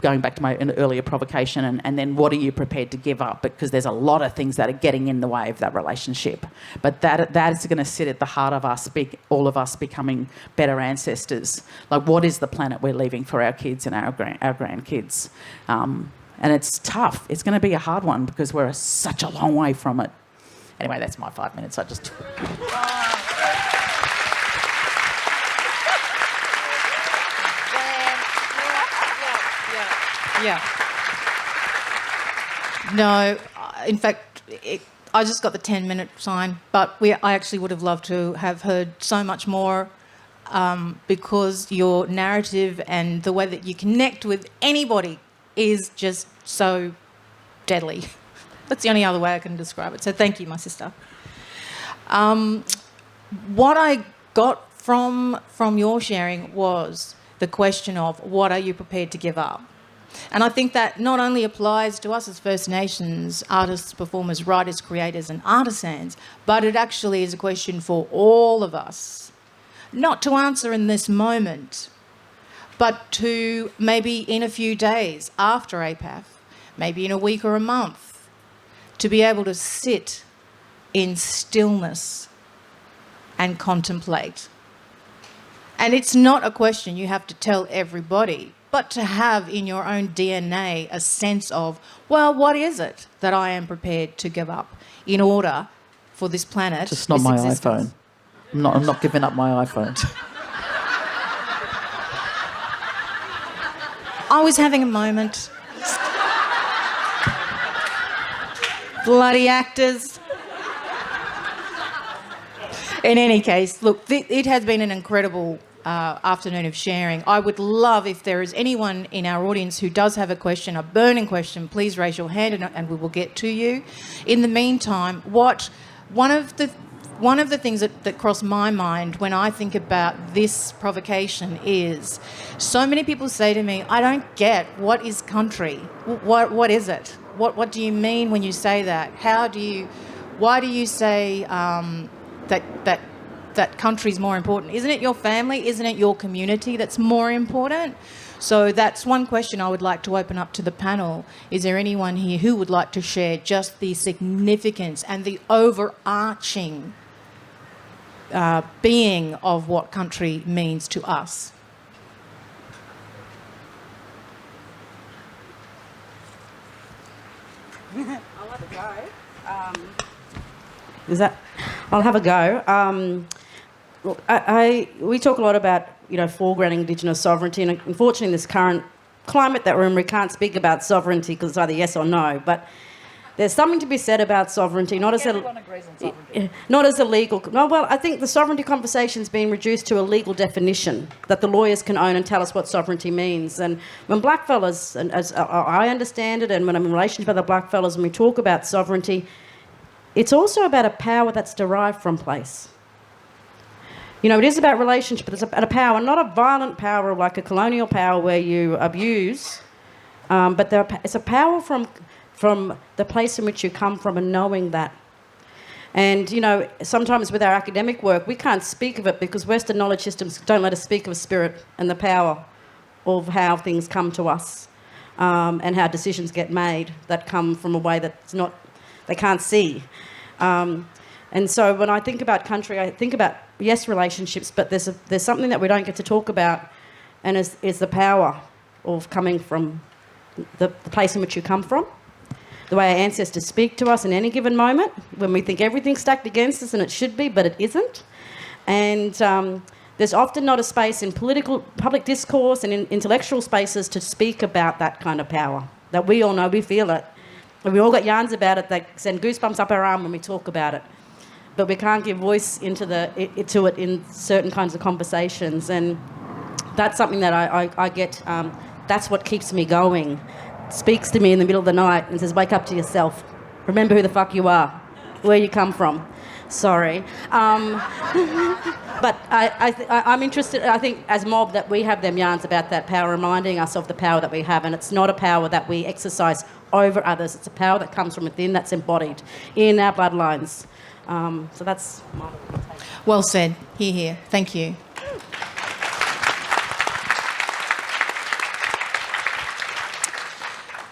going back to my earlier provocation, and then what are you prepared to give up? Because there's a lot of things that are getting in the way of that relationship. But that is going to sit at the heart of us, all of us becoming better ancestors. Like, what is the planet we're leaving for our kids and our grandkids? And it's tough. It's going to be a hard one because we're such a long way from it. Anyway, that's my 5 minutes. I just... Yeah. No, in fact, I just got the 10-minute sign, but I actually would have loved to have heard so much more, because your narrative and the way that you connect with anybody is just so deadly. That's the only other way I can describe it. So thank you, my sister. What I got from your sharing was the question of what are you prepared to give up? And I think that not only applies to us as First Nations artists, performers, writers, creators and artisans, but it actually is a question for all of us. Not to answer in this moment, but to maybe in a few days after APAF, maybe in a week or a month, to be able to sit in stillness and contemplate. And it's not a question you have to tell everybody, but to have in your own DNA a sense of, well, what is it that I am prepared to give up in order for this planet? Just not this my existence? iPhone. I'm not giving up my iPhone. I was having a moment. Bloody actors. In any case, look, it has been an incredible afternoon of sharing. I would love if there is anyone in our audience who does have a question, a burning question, please raise your hand and we will get to you. In the meantime, one of the things that cross my mind when I think about this provocation is so many people say to me, I don't get, what is country? What is it? What do you mean when you say that? Why do you say that country's more important? Isn't it your family? Isn't it your community that's more important? So that's one question I would like to open up to the panel. Is there anyone here who would like to share just the significance and the overarching being of what country means to us? I'll have a go. I'll have a go. Look, we talk a lot about, foregrounding Indigenous sovereignty, and unfortunately in this current climate that we're in, we can't speak about sovereignty because it's either yes or no. But there's something to be said about sovereignty, Everyone agrees on sovereignty. not as a legal... No, well, I think the sovereignty conversation's been reduced to a legal definition that the lawyers can own and tell us what sovereignty means. And when blackfellas, and as I understand it, and when I'm in relationship with other blackfellas and we talk about sovereignty, it's also about a power that's derived from place. It is about relationship, but it's about a power, not a violent power like a colonial power where you abuse, but it's a power from the place in which you come from and knowing that. And, sometimes with our academic work, we can't speak of it because Western knowledge systems don't let us speak of spirit and the power of how things come to us, and how decisions get made that come from a way that's not, they can't see. And so when I think about country, I think about, yes, relationships, but there's something that we don't get to talk about, and is the power of coming from the place in which you come from, the way our ancestors speak to us in any given moment, when we think everything's stacked against us and it should be, but it isn't. And there's often not a space in public discourse and in intellectual spaces to speak about that kind of power, that we all know, we feel it. And we all got yarns about it that send goosebumps up our arm when we talk about it. But we can't give voice to it in certain kinds of conversations. And that's something that I get, that's what keeps me going. Speaks to me in the middle of the night and says, wake up to yourself. Remember who the fuck you are, where you come from. Sorry. But I'm interested, I think, as mob, that we have them yarns about that power, reminding us of the power that we have. And it's not a power that we exercise over others. It's a power that comes from within, that's embodied in our bloodlines. So that's my take. Well said. Hear, hear. Thank you.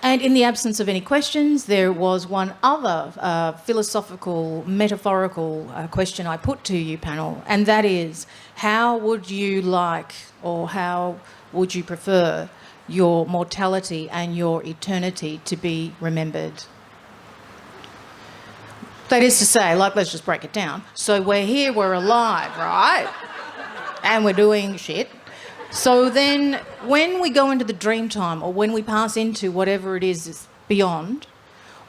And in the absence of any questions, there was one other philosophical, metaphorical question I put to you, panel, and that is, how would you like, or how would you prefer your mortality and your eternity to be remembered? That is to say, let's just break it down. So we're here, we're alive, right? And we're doing shit. So then when we go into the dream time, or when we pass into whatever it is beyond,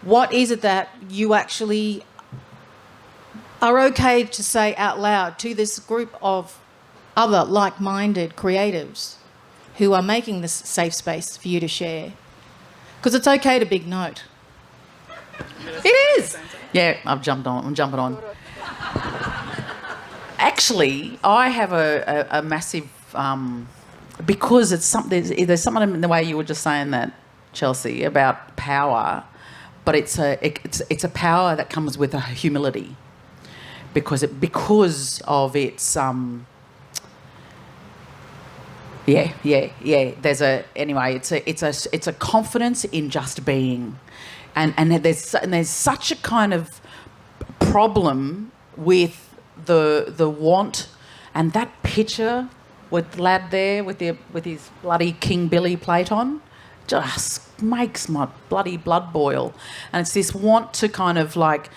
what is it that you actually are okay to say out loud to this group of other like-minded creatives who are making this safe space for you to share. Because it's okay to big note. It is. Yeah, I'm jumping on. Actually, I have a massive because it's something. There's something in the way you were just saying that, Chelsea, about power, but it's a power that comes with a humility, because of its It's a confidence in just being, and there's such a kind of problem with the want, and that picture with the lad there with his bloody King Billy plate on just makes my bloody blood boil. And it's this want to kind of like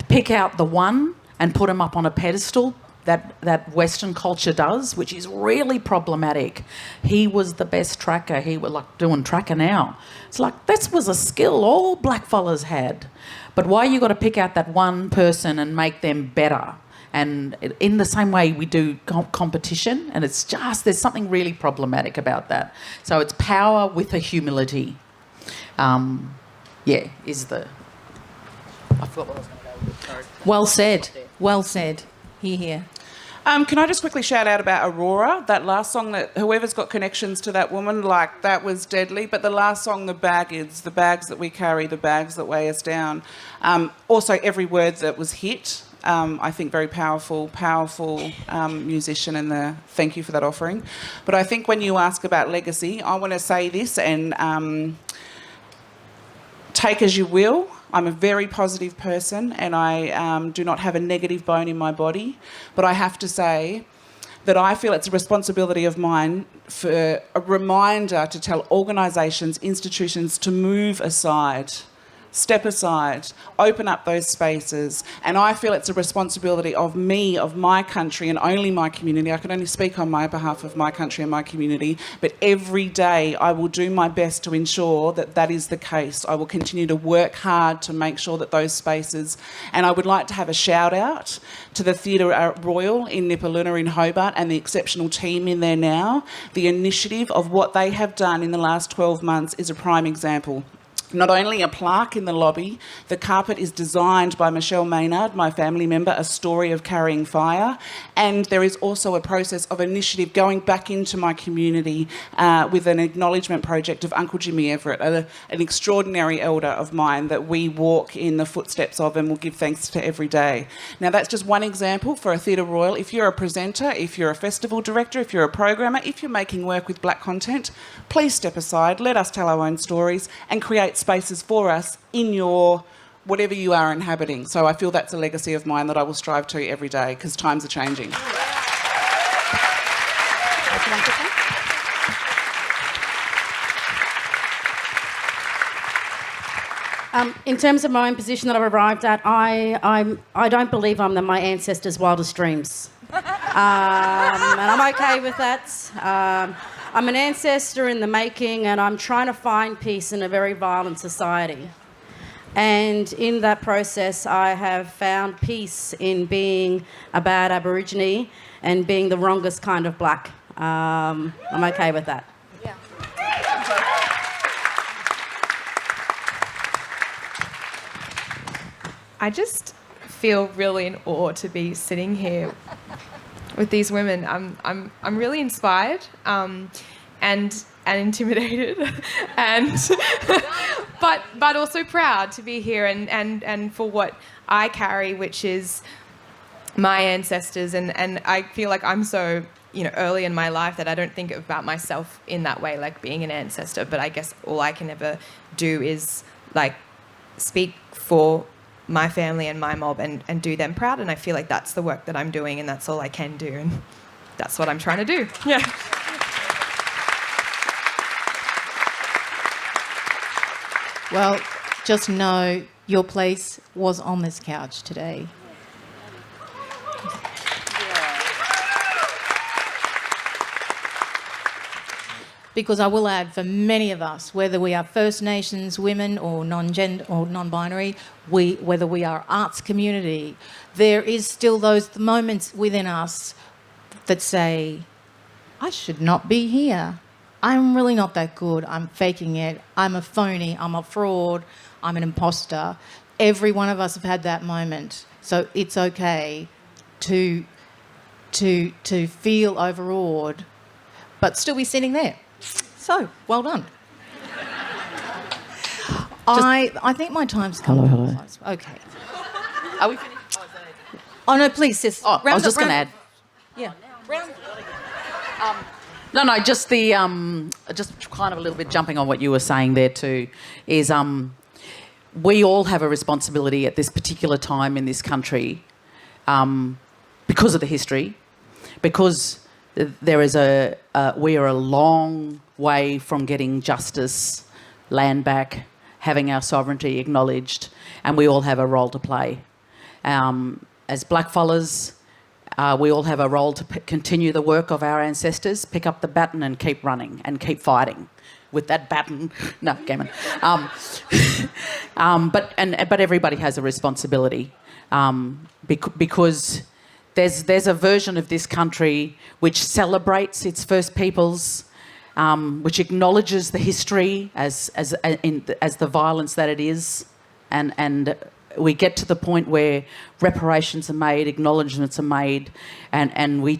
pick out the one and put him up on a pedestal that Western culture does, which is really problematic. He was the best tracker. He was like doing tracker now. It's like this was a skill all black fellas had. But why you got to pick out that one person and make them better? And in the same way we do competition, and it's just, there's something really problematic about that. So it's power with a humility. Is the... I forgot what I was going to go with. Sorry. Well said. Well said. Here. Can I just quickly shout out about Aurora, that last song that whoever's got connections to that woman, like that was deadly. But the last song, the bags that we carry, the bags that weigh us down. Also, every word that was hit. I think very powerful musician, and thank you for that offering. But I think when you ask about legacy, I want to say this, and take as you will. I'm a very positive person, and I do not have a negative bone in my body. But I have to say that I feel it's a responsibility of mine for a reminder to tell organisations, institutions to move aside, step aside, open up those spaces. And I feel it's a responsibility of me, of my country, and only my community. I can only speak on my behalf of my country and my community, but every day I will do my best to ensure that that is the case. I will continue to work hard to make sure that those spaces, and I would like to have a shout out to the Theatre Royal in Nipaluna in Hobart and the exceptional team in there now. The initiative of what they have done in the last 12 months is a prime example. Not only a plaque in the lobby, the carpet is designed by Michelle Maynard, my family member, A Story of Carrying Fire. And there is also a process of initiative going back into my community with an acknowledgement project of Uncle Jimmy Everett, an extraordinary elder of mine that we walk in the footsteps of and will give thanks to every day. Now, that's just one example for a Theatre Royal. If you're a presenter, if you're a festival director, if you're a programmer, if you're making work with black content, please step aside, let us tell our own stories and create spaces for us in your whatever you are inhabiting. So I feel that's a legacy of mine that I will strive to every day, because times are changing. In terms of my own position that I've arrived at, I don't believe I'm my ancestors' wildest dreams. And I'm okay with that. I'm an ancestor in the making, and I'm trying to find peace in a very violent society. And in that process, I have found peace in being a bad Aborigine and being the wrongest kind of black. I'm okay with that. Yeah. I just feel really in awe to be sitting here with these women. I'm really inspired and intimidated, and but also proud to be here and for what I carry, which is my ancestors, and I feel like I'm so early in my life that I don't think about myself in that way, like being an ancestor. But I guess all I can ever do is like speak for my family and my mob and do them proud, and I feel like that's the work that I'm doing, and that's all I can do, and that's what I'm trying to do. Yeah. Well, just know your place was on this couch today. Because I will add, for many of us, whether we are First Nations women or non-gender or non-binary, whether we are arts community, there is still those moments within us that say, I should not be here. I'm really not that good. I'm faking it. I'm a phony. I'm a fraud. I'm an imposter. Every one of us have had that moment. So it's okay to feel overawed, but still be sitting there. So, well done. I think my time's come. Hello. Okay. Are we finished? Oh, no, please, sis. Oh, I was just going to add. Yeah. No, just the just kind of a little bit jumping on what you were saying there too, is we all have a responsibility at this particular time in this country, because of the history, because there is we are a long way from getting justice, land back, having our sovereignty acknowledged, and we all have a role to play. As blackfellas, we all have a role to continue the work of our ancestors, pick up the baton and keep running and keep fighting with that baton. No, gammon. But everybody has a responsibility, because there's a version of this country which celebrates its First Peoples, which acknowledges the history as the violence that it is, and we get to the point where reparations are made, acknowledgements are made, and we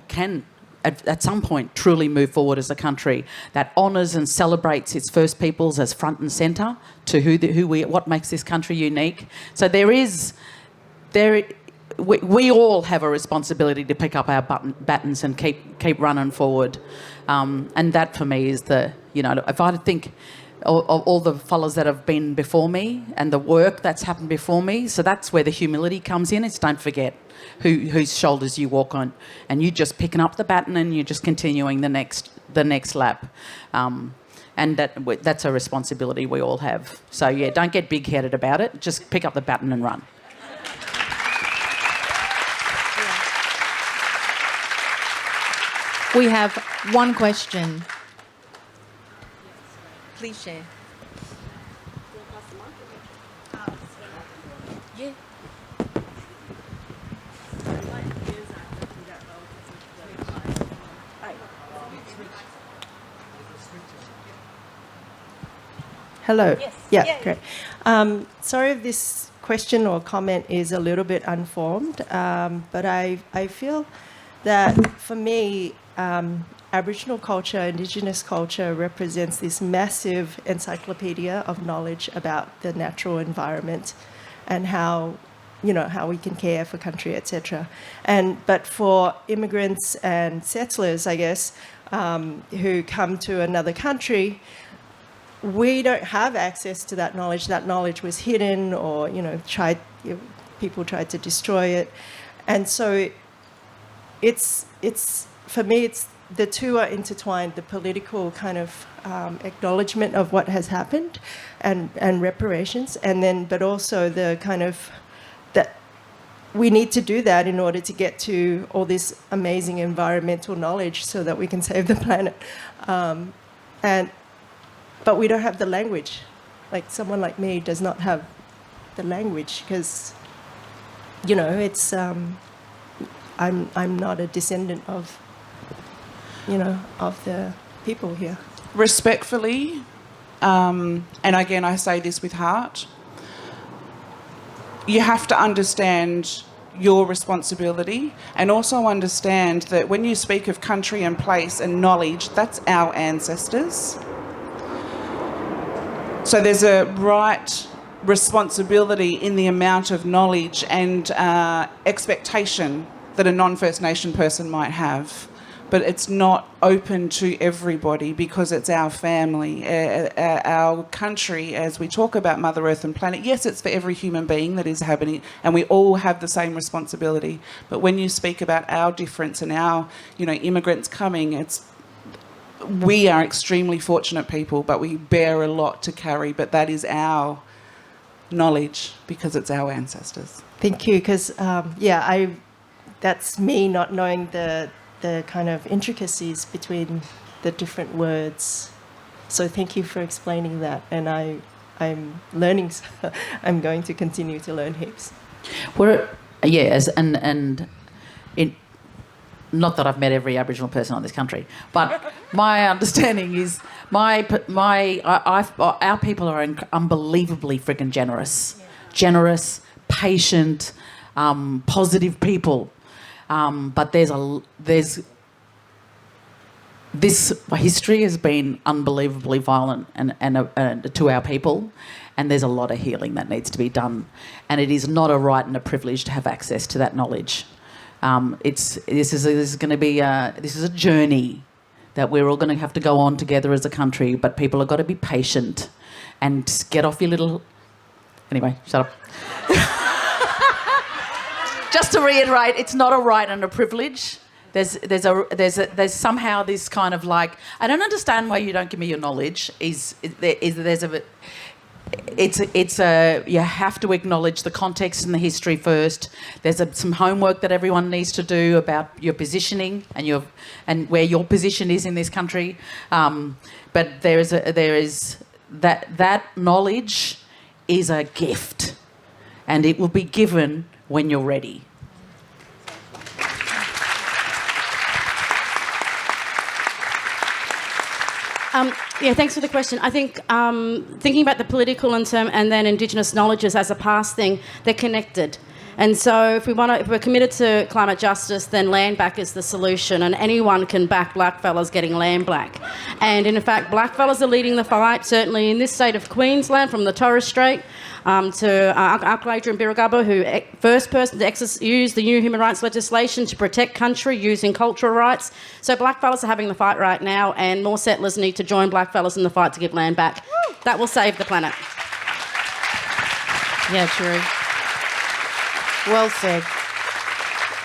can at some point truly move forward as a country that honours and celebrates its First Peoples as front and centre to what makes this country unique. So we all have a responsibility to pick up our batons and keep running forward, and that for me is if I think of all the fellas that have been before me and the work that's happened before me, so that's where the humility comes in. It's don't forget whose shoulders you walk on, and you just picking up the baton and you're just continuing the next lap, and that's a responsibility we all have. So yeah, don't get big-headed about it. Just pick up the baton and run. We have one question. Please share. Yeah. Hello. Yes. Yeah, great. Sorry if this question or comment is a little bit unformed, but I feel that for me, Aboriginal culture, Indigenous culture represents this massive encyclopedia of knowledge about the natural environment and how we can care for country, etc. But for immigrants and settlers, I guess, who come to another country, we don't have access to that knowledge. That knowledge was hidden, or people tried to destroy it, and so it's for me, it's the two are intertwined. The political kind of acknowledgement of what has happened, and reparations, but also the kind of that we need to do that in order to get to all this amazing environmental knowledge so that we can save the planet. But we don't have the language. Like someone like me does not have the language because, it's I'm not a descendant of the people here. Respectfully, and again I say this with heart, you have to understand your responsibility and also understand that when you speak of country and place and knowledge, that's our ancestors. So there's a right responsibility in the amount of knowledge and expectation that a non-First Nation person might have. But it's not open to everybody because it's our family, our country. As we talk about Mother Earth and planet, yes, it's for every human being that is happening, and we all have the same responsibility. But when you speak about our difference and our, immigrants coming, we are extremely fortunate people, but we bear a lot to carry. But that is our knowledge because it's our ancestors. Thank you, because that's me not knowing the kind of intricacies between the different words. So thank you for explaining that, and I'm learning. I'm going to continue to learn heaps. And not that I've met every Aboriginal person on this country, but my understanding is our people are unbelievably freaking generous, patient, positive people. But this history has been unbelievably violent and to our people, and there's a lot of healing that needs to be done, and it is not a right and a privilege to have access to that knowledge. This is a journey that we're all going to have to go on together as a country, but people have got to be patient and just get off your little... Anyway, shut up. Just to reiterate, it's not a right and a privilege. There's somehow this kind of like, I don't understand why you don't give me your knowledge. You have to acknowledge the context and the history first. There's some homework that everyone needs to do about your positioning and where your position is in this country. But there is that knowledge is a gift, and it will be given when you're ready. Thanks for the question. I think thinking about the political and then Indigenous knowledges as a past thing, they're connected. And so if we're committed to climate justice, then land back is the solution, and anyone can back blackfellas getting land back. And in fact, blackfellas are leading the fight, certainly in this state of Queensland, from the Torres Strait to Uncle Adrian Birragubba, who first person to use the new human rights legislation to protect country using cultural rights. So blackfellas are having the fight right now, and more settlers need to join blackfellas in the fight to give land back. Woo! That will save the planet. Yeah, true. Well said.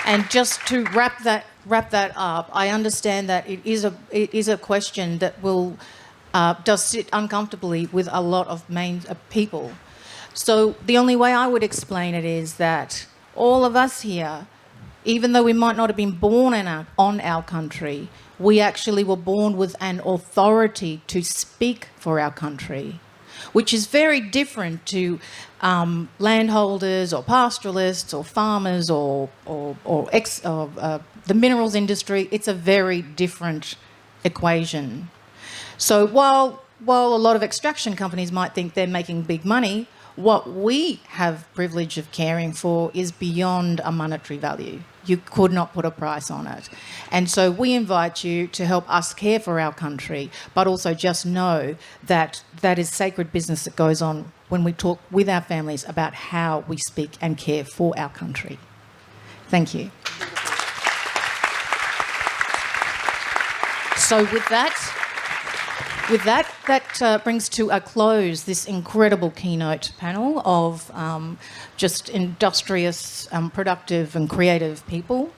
And just to wrap that up, I understand that it is a question that does sit uncomfortably with a lot of people. So the only way I would explain it is that all of us here, even though we might not have been born on our country, we actually were born with an authority to speak for our country, which is very different to landholders or pastoralists or farmers or the minerals industry. It's a very different equation. So while a lot of extraction companies might think they're making big money, what we have privilege of caring for is beyond a monetary value. You could not put a price on it. And so we invite you to help us care for our country, but also just know that that is sacred business that goes on when we talk with our families about how we speak and care for our country. Thank you. So with that brings to a close this incredible keynote panel of just industrious, productive and creative people.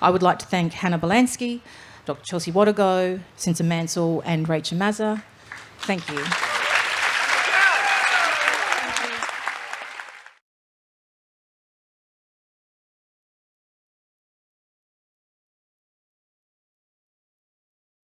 I would like to thank Hannah Belansky, Dr. Chelsea Wadago, Cynthia Mansell and Rachel Mazza. Thank you.